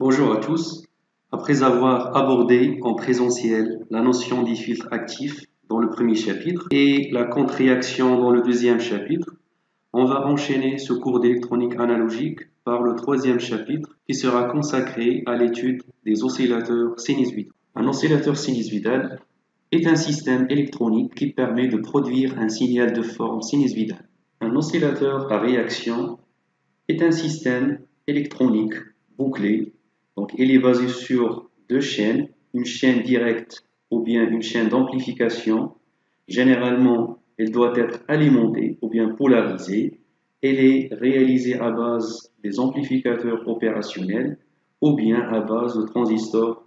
Bonjour à tous. Après avoir abordé en présentiel la notion des filtres actifs dans le premier chapitre et la contre-réaction dans le deuxième chapitre, on va enchaîner ce cours d'électronique analogique par le troisième chapitre qui sera consacré à l'étude des oscillateurs sinussoïdaux. Un oscillateur sinussoïdal est un système électronique qui permet de produire un signal de forme sinussoïdale. Un oscillateur à réaction est un système électronique bouclé. Donc, il est basé sur deux chaînes, une chaîne directe ou bien une chaîne d'amplification. Généralement, elle doit être alimentée ou bien polarisée. Elle est réalisée à base des amplificateurs opérationnels ou bien à base de transistors.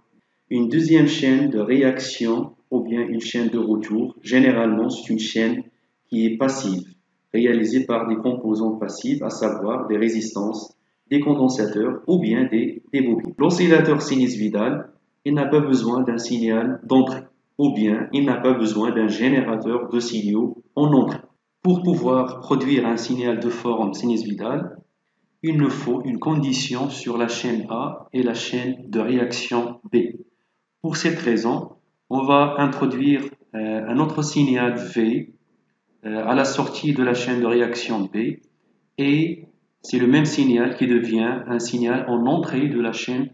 Une deuxième chaîne de réaction ou bien une chaîne de retour, généralement, c'est une chaîne qui est passive, réalisée par des composants passifs, à savoir des résistances, des condensateurs ou bien des bobines. L'oscillateur sinussoïdal, il n'a pas besoin d'un signal d'entrée ou bien il n'a pas besoin d'un générateur de signaux en entrée. Pour pouvoir produire un signal de forme sinussoïdale, il nous faut une condition sur la chaîne A et la chaîne de réaction B. Pour cette raison, on va introduire un autre signal V à la sortie de la chaîne de réaction B et c'est le même signal qui devient un signal en entrée de la chaîne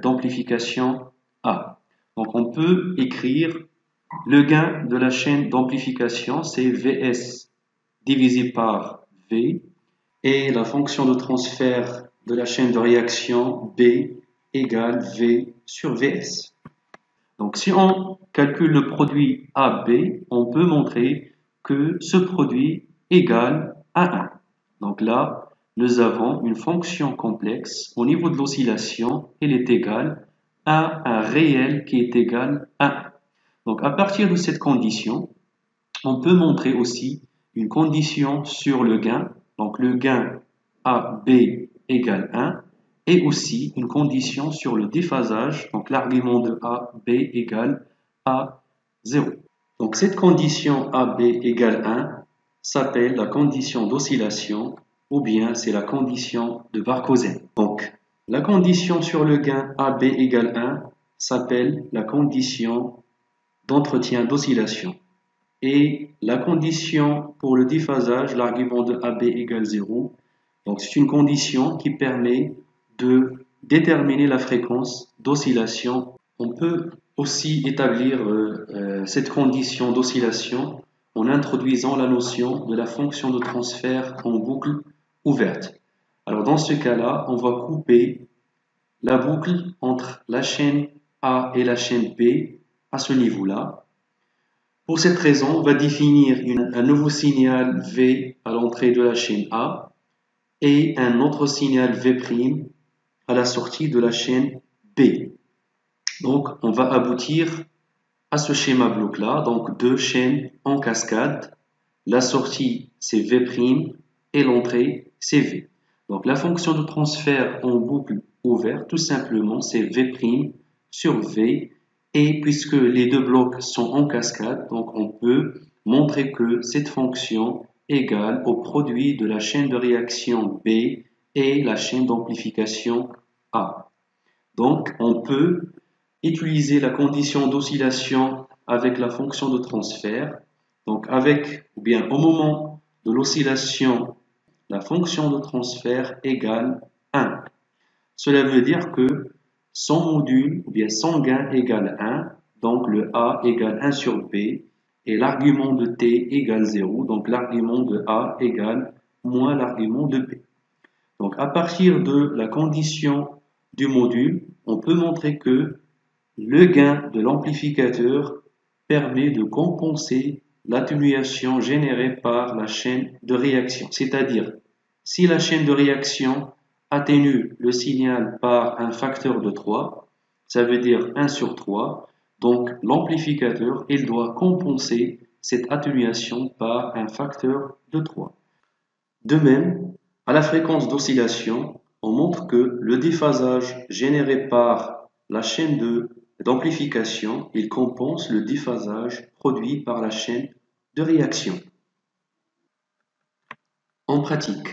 d'amplification A. Donc on peut écrire le gain de la chaîne d'amplification, c'est Vs divisé par V et la fonction de transfert de la chaîne de réaction B égale V sur Vs. Donc si on calcule le produit AB, on peut montrer que ce produit égale à 1. Donc là, nous avons une fonction complexe au niveau de l'oscillation, elle est égale à un réel qui est égal à 1. Donc à partir de cette condition, on peut montrer aussi une condition sur le gain. Donc le gain AB égale 1 et aussi une condition sur le déphasage. Donc l'argument de AB égale à 0. Donc cette condition AB égale 1 s'appelle la condition d'oscillation ou bien c'est la condition de Barkhausen. Donc la condition sur le gain AB égale 1 s'appelle la condition d'entretien d'oscillation. Et la condition pour le déphasage, l'argument de AB égale 0, donc c'est une condition qui permet de déterminer la fréquence d'oscillation. On peut aussi établir cette condition d'oscillation en introduisant la notion de la fonction de transfert en boucle ouverte. Alors dans ce cas-là, on va couper la boucle entre la chaîne A et la chaîne B à ce niveau-là. Pour cette raison, on va définir un nouveau signal V à l'entrée de la chaîne A et un autre signal V' à la sortie de la chaîne B. Donc, on va aboutir à ce schéma bloc-là, donc deux chaînes en cascade. La sortie, c'est V' et l'entrée, c'est V. Donc, la fonction de transfert en boucle ouverte, tout simplement, c'est V' sur V. Et puisque les deux blocs sont en cascade, donc on peut montrer que cette fonction égale au produit de la chaîne de réaction B et la chaîne d'amplification A. Donc on peut utiliser la condition d'oscillation avec la fonction de transfert. Donc ou bien au moment de l'oscillation, la fonction de transfert égale 1. Cela veut dire que son module ou bien son gain égale 1, donc le A égale 1 sur B, et l'argument de T égale 0, donc l'argument de A égale moins l'argument de B. Donc à partir de la condition du module, on peut montrer que le gain de l'amplificateur permet de compenser l'atténuation générée par la chaîne de réaction. C'est-à-dire, si la chaîne de réaction atténue le signal par un facteur de 3, ça veut dire 1 sur 3, donc l'amplificateur, il doit compenser cette atténuation par un facteur de 3. De même, à la fréquence d'oscillation, on montre que le déphasage généré par la chaîne d'amplification, il compense le déphasage produit par la chaîne de réaction. En pratique,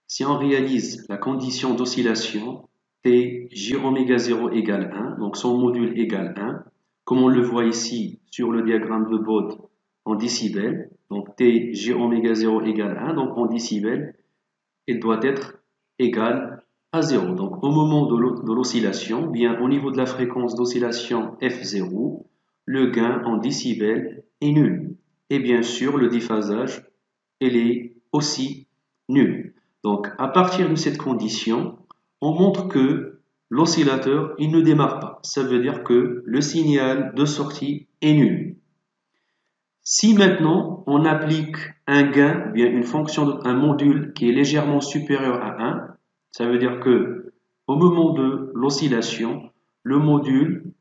si on réalise la condition d'oscillation T J oméga 0 égale 1, donc son module égale 1, comme on le voit ici sur le diagramme de Bode en décibels, donc T J oméga 0 égale 1, donc en décibels, il doit être égal à 0. Donc au moment de l'oscillation, bien au niveau de la fréquence d'oscillation F0, le gain en décibels est nul. Et bien sûr, le déphasage, il est aussi nul. Donc à partir de cette condition, on montre que l'oscillateur, il ne démarre pas. Ça veut dire que le signal de sortie est nul. Si maintenant on applique un gain, bien une fonction, un module qui est légèrement supérieur à 1, ça veut dire que au moment de l'oscillation, le module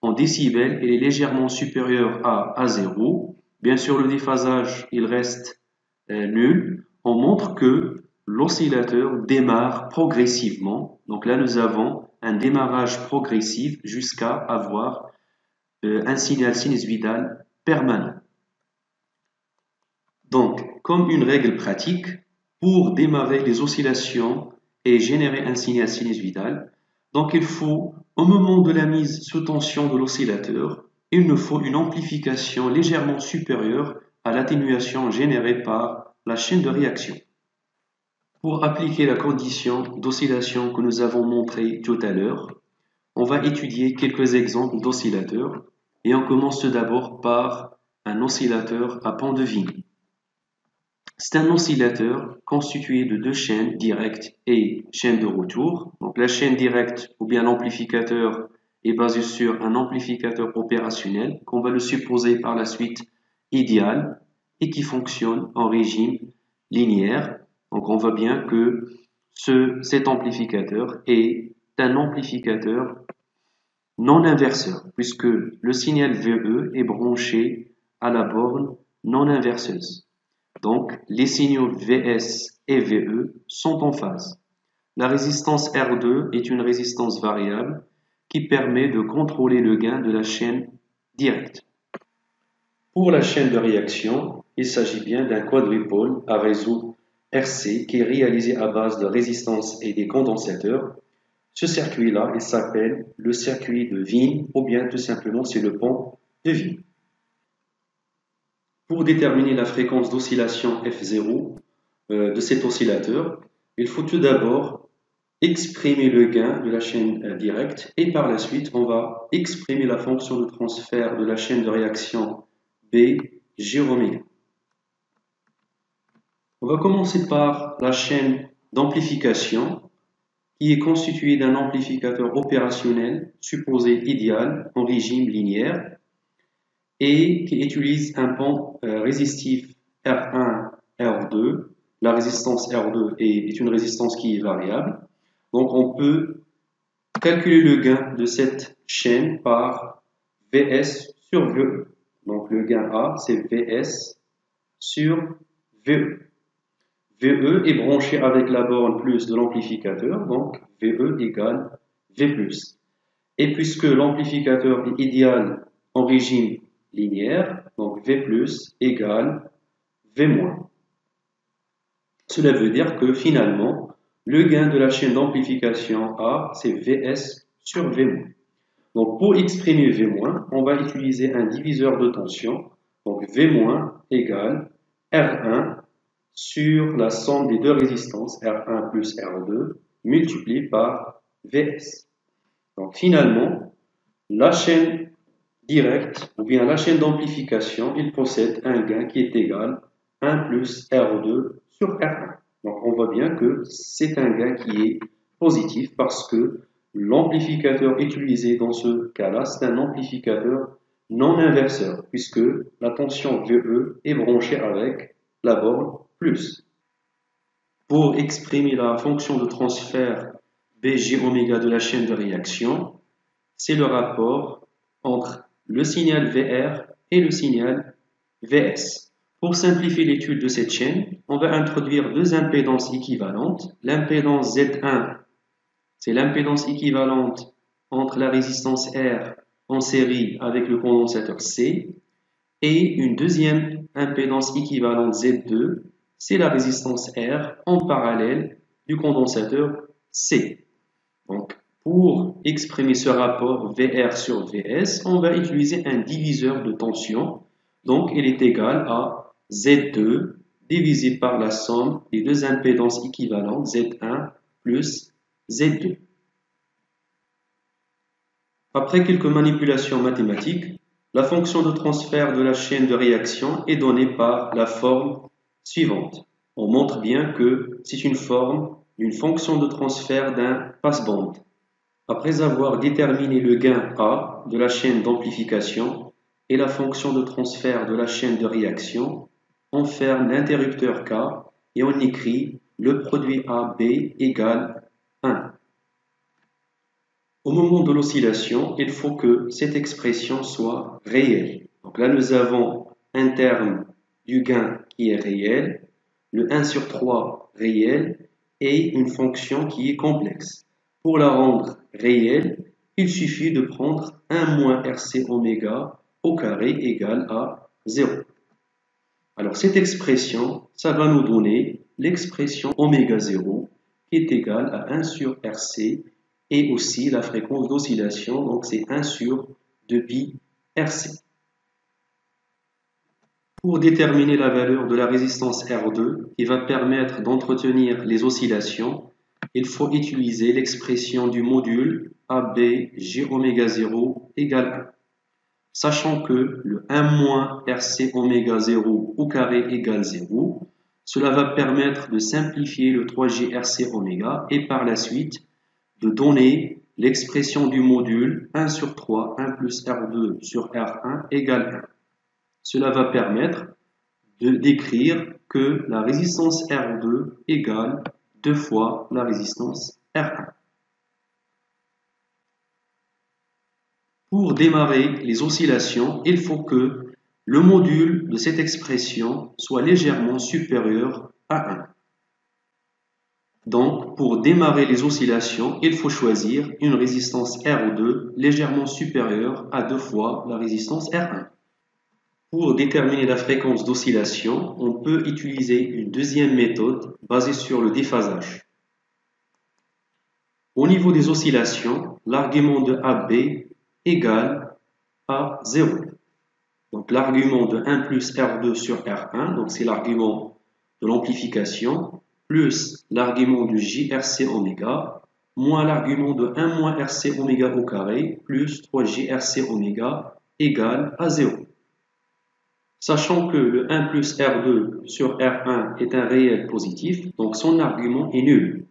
en décibels il est légèrement supérieur à 0. Bien sûr, le déphasage il reste nul. On montre que l'oscillateur démarre progressivement. Donc là, nous avons un démarrage progressif jusqu'à avoir un signal sinusoïdal permanent. Donc, comme une règle pratique, pour démarrer les oscillations et générer un signal sinusoïdal, donc il faut, au moment de la mise sous tension de l'oscillateur, il nous faut une amplification légèrement supérieure à l'atténuation générée par la chaîne de réaction. Pour appliquer la condition d'oscillation que nous avons montrée tout à l'heure, on va étudier quelques exemples d'oscillateurs et on commence tout d'abord par un oscillateur à pont de vigne. C'est un oscillateur constitué de deux chaînes directes et chaîne de retour. Donc la chaîne directe ou bien l'amplificateur est basé sur un amplificateur opérationnel qu'on va le supposer par la suite idéal et qui fonctionne en régime linéaire. Donc on voit bien que cet amplificateur est un amplificateur non inverseur puisque le signal VE est branché à la borne non inverseuse. Donc, les signaux Vs et Ve sont en phase. La résistance R2 est une résistance variable qui permet de contrôler le gain de la chaîne directe. Pour la chaîne de réaction, il s'agit bien d'un quadrupôle à réseau RC qui est réalisé à base de résistance et des condensateurs. Ce circuit-là, il s'appelle le circuit de Wien ou bien tout simplement c'est le pont de Wien. Pour déterminer la fréquence d'oscillation F0 de cet oscillateur, il faut tout d'abord exprimer le gain de la chaîne directe et par la suite, on va exprimer la fonction de transfert de la chaîne de réaction B, J oméga. On va commencer par la chaîne d'amplification qui est constituée d'un amplificateur opérationnel supposé idéal en régime linéaire et qui utilise un pont résistif R1, R2. La résistance R2 est une résistance qui est variable. Donc on peut calculer le gain de cette chaîne par Vs sur VE. Donc le gain A, c'est Vs sur VE. VE est branché avec la borne plus de l'amplificateur, donc VE égale V+. Et puisque l'amplificateur est idéal en régime linéaire, donc V plus égale V moins. Cela veut dire que finalement, le gain de la chaîne d'amplification A, c'est Vs sur V moins. Donc pour exprimer V moins, on va utiliser un diviseur de tension, donc V moins égale R1 sur la somme des deux résistances, R1 plus R2, multiplié par Vs. Donc finalement, la chaîne directe ou bien la chaîne d'amplification, il possède un gain qui est égal à 1 plus R2 sur R1. Donc on voit bien que c'est un gain qui est positif parce que l'amplificateur utilisé dans ce cas-là, c'est un amplificateur non inverseur puisque la tension VE est branchée avec la borne plus. Pour exprimer la fonction de transfert BJ oméga de la chaîne de réaction, c'est le rapport entre le signal VR et le signal VS. Pour simplifier l'étude de cette chaîne, on va introduire deux impédances équivalentes. L'impédance Z1, c'est l'impédance équivalente entre la résistance R en série avec le condensateur C et une deuxième impédance équivalente Z2, c'est la résistance R en parallèle du condensateur C. Donc, Pour exprimer ce rapport VR sur VS, on va utiliser un diviseur de tension. Donc, il est égal à Z2 divisé par la somme des deux impédances équivalentes, Z1 plus Z2. Après quelques manipulations mathématiques, la fonction de transfert de la chaîne de réaction est donnée par la forme suivante. On montre bien que c'est une forme d'une fonction de transfert d'un passe-bande. Après avoir déterminé le gain A de la chaîne d'amplification et la fonction de transfert de la chaîne de réaction, on ferme l'interrupteur K et on écrit le produit AB égale 1. Au moment de l'oscillation, il faut que cette expression soit réelle. Donc là, nous avons un terme du gain qui est réel, le 1 sur 3 réel et une fonction qui est complexe. Pour la rendre réelle, il suffit de prendre 1 moins RC oméga au carré égale à 0. Alors cette expression, ça va nous donner l'expression oméga 0 qui est égale à 1 sur RC et aussi la fréquence d'oscillation, donc c'est 1 sur 2pi RC. Pour déterminer la valeur de la résistance R2 qui va permettre d'entretenir les oscillations, il faut utiliser l'expression du module ABG oméga 0 égale 1. Sachant que le 1 moins RC oméga 0 au carré égale 0, cela va permettre de simplifier le 3G RC oméga et par la suite de donner l'expression du module 1 sur 3, 1 plus R2 sur R1 égale 1. Cela va permettre de décrire que la résistance R2 égale 2 fois la résistance R1. Pour démarrer les oscillations, il faut que le module de cette expression soit légèrement supérieur à 1. Donc, pour démarrer les oscillations, il faut choisir une résistance R2 légèrement supérieure à 2 fois la résistance R1. Pour déterminer la fréquence d'oscillation, on peut utiliser une deuxième méthode basée sur le déphasage. Au niveau des oscillations, l'argument de AB égale à 0. Donc l'argument de 1 plus R2 sur R1, donc c'est l'argument de l'amplification, plus l'argument de JRC oméga, moins l'argument de 1 moins RC oméga au carré, plus 3JRC oméga égale à 0. Sachant que le 1 plus R2 sur R1 est un réel positif, donc son argument est nul.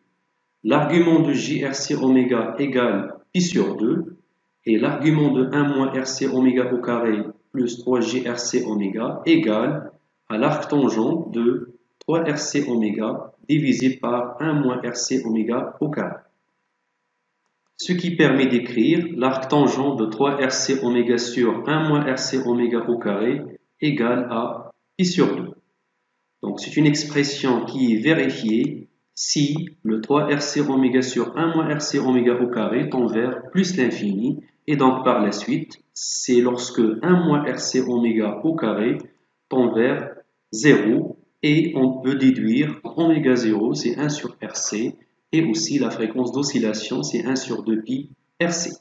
L'argument de JRC oméga égale pi sur 2 et l'argument de 1 moins RC oméga au carré plus 3JRC oméga égale à l'arc tangent de 3RC oméga divisé par 1 moins RC oméga au carré. Ce qui permet d'écrire l'arc tangent de 3RC oméga sur 1 moins RC oméga au carré égale à pi sur 2. Donc c'est une expression qui est vérifiée si le 3RC oméga sur 1 moins RC oméga au carré tend vers plus l'infini. Et donc par la suite, c'est lorsque 1 moins RC oméga au carré tend vers 0 et on peut déduire oméga 0 c'est 1 sur RC et aussi la fréquence d'oscillation c'est 1 sur 2pi RC.